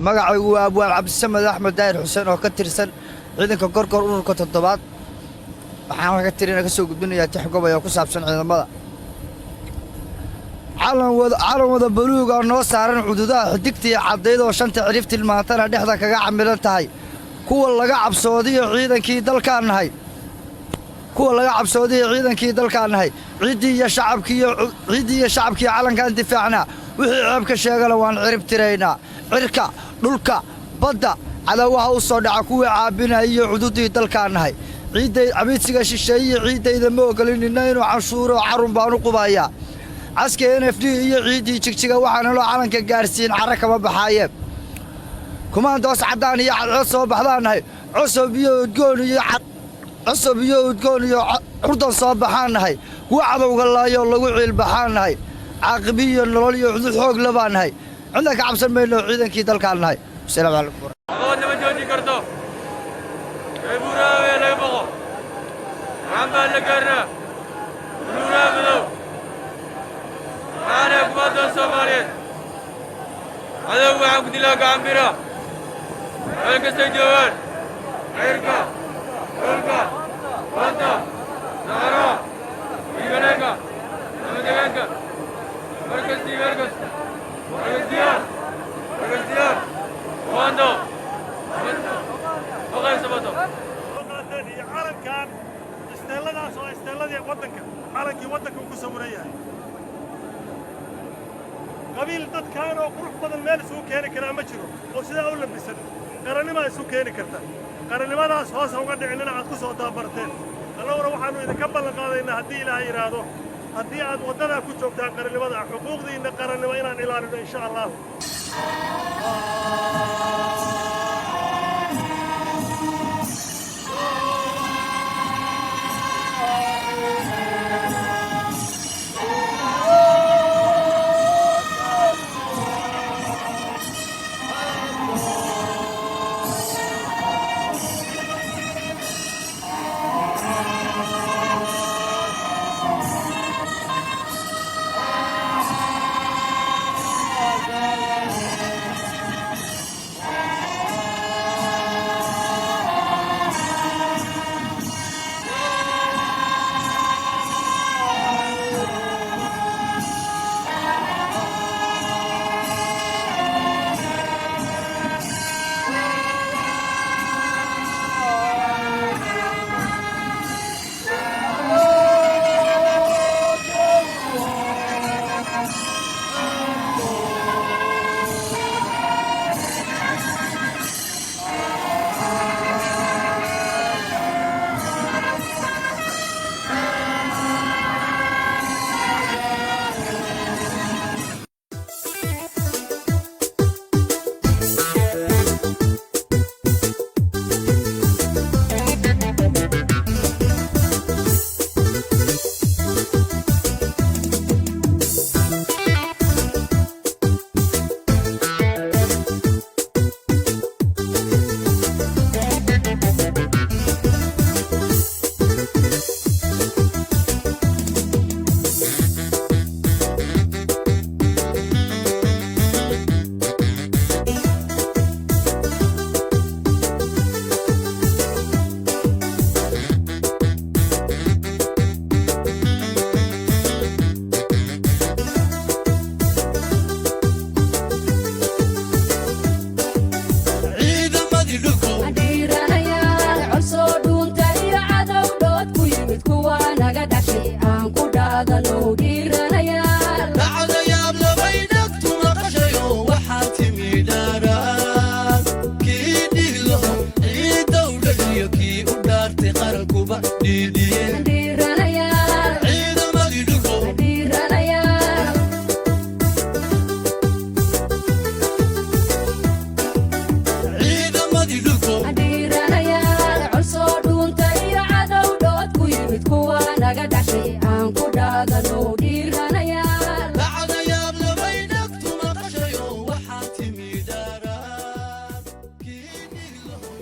magacaygu waa abwaan cabdisamed axmed daahir xuseen oo ka tirsan ciidanka korkor ururka 7aad waxaan ka tirina ka soo gudbinayaa tix gobol oo ku saabsan ciidamada calan wada buluug oo noo saaran xuduudaha xidigta iyo cadayda oo shanta cirif tilmaantana dhexda kaga camilan tahay kuwa laga cabsoodiyo ciidankii dalkaan nahay ciidii iyo shacabkii calankaan difaacnaa wixii ceeb ka sheegana waan cirib tiraynaa cirka dhulka badda cadawaha u soo dhaca kuwii caabinaya iyo xuduudii dalkaan nahay cabiidsiga shisheeye ciidayda ma ogolinina inuu canshuuro carun baan u qubayaa caska NFD iyo ciidii jigjiga waxaana loo calanka gaarsiin carra kama baxaayeen kumaandoos caddaan iyo cadceed soo baxdaannahay cusub iyo udgoon iyo curdan soo baxaannahay kuwa cadowga laayoo lagu ciilbaxaannahay caaqibi iyo nolol iyo xuduud xoog labaannahay cidna ka cabsan mayno ciidankii dalkaan nahay asalaamu calaykum aqoonna ma joojin karto ee buuraawee laga boqo waxaan baan la gaarnaa buluuraa madow maxaana kumaaddoon soomaaliyeed cadow waxaan ku dilaa gacanbira meel kastay joogaan cirka dhulka badda saxaraha dhiiganeenka nabadegeenka markastii meelkas ragasiyaar komando baqaysa baddo iyo calankan isteelladaas oo isteelladii waddanka calankii waddanka uu ku sawiran yahay qabiil dadkaan oo qurux badan meel isugu keeni karaa ma jiro oo sidaa u labisan qarannimaa isu keeni karta qarannimadaas hoosa uga dhicinina aad ku soo daabarteen annaguna waxaannu idinka ballan qaadaynaa haddii ilaahay yidhaahdo haddii aad waddadaa ku joogtaan qarannimada xuquuqdiinna qarannimo inaan ilaalino insha allahu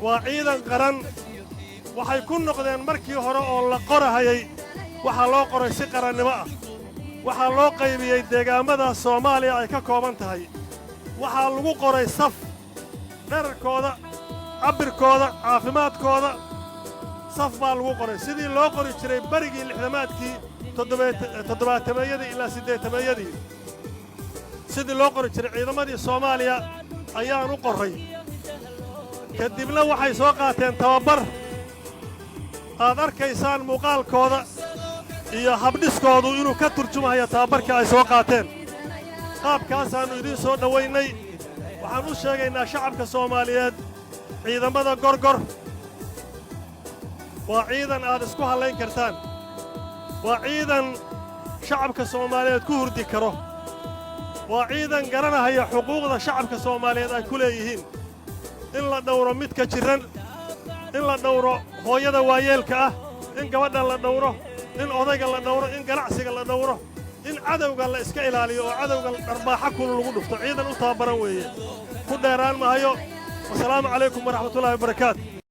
waa ciidan qaran waxay ku noqdeen markii hore oo la qorahayay waxaa loo qoray si qarannimo ah waxaa loo qaybiyey deegaamada Soomaaliya ay ka kooban tahay waxaa lagu qoray saf dherarkooda cabbirkooda caafimaadkooda saf baa lagu qoray sidii loo qori jiray barigii lixdamaadkii toddobaatameeyadii ilaa siddeetameeyadii sidii loo qori jiray ciidamadii Soomaaliya ayaan u qorray kadibna waxay soo qaateen tababar aad arkaysaan muuqaalkooda iyo habdhiskoodu inuu ka turjumayo tababarkii ay soo qaateen qaabkaasaannu idiin soo dhowaynay waxaan u sheegaynaa shacabka Soomaaliyeed ciidamada gorgor waa ciidan aad isku hallayn kartaan waa ciidan shacabka Soomaaliyeed ku hurdi karo waa ciidan garanaya xuquuqda shacabka Soomaaliyeed ay ku leeyihiin in la dhowro midka jiran in la dhowro hooyada waayeelka ah in gabadha la dhowro in odayga la dhowro in ganacsiga la dhowro in cadowga la iska ilaaliyo oo cadowga dharbaaxa kulul lagu dhufto ciidan u tababaran weeye ku dheeraan maayo wasalaamu calaykum waraxmatullaahi wabarakaatu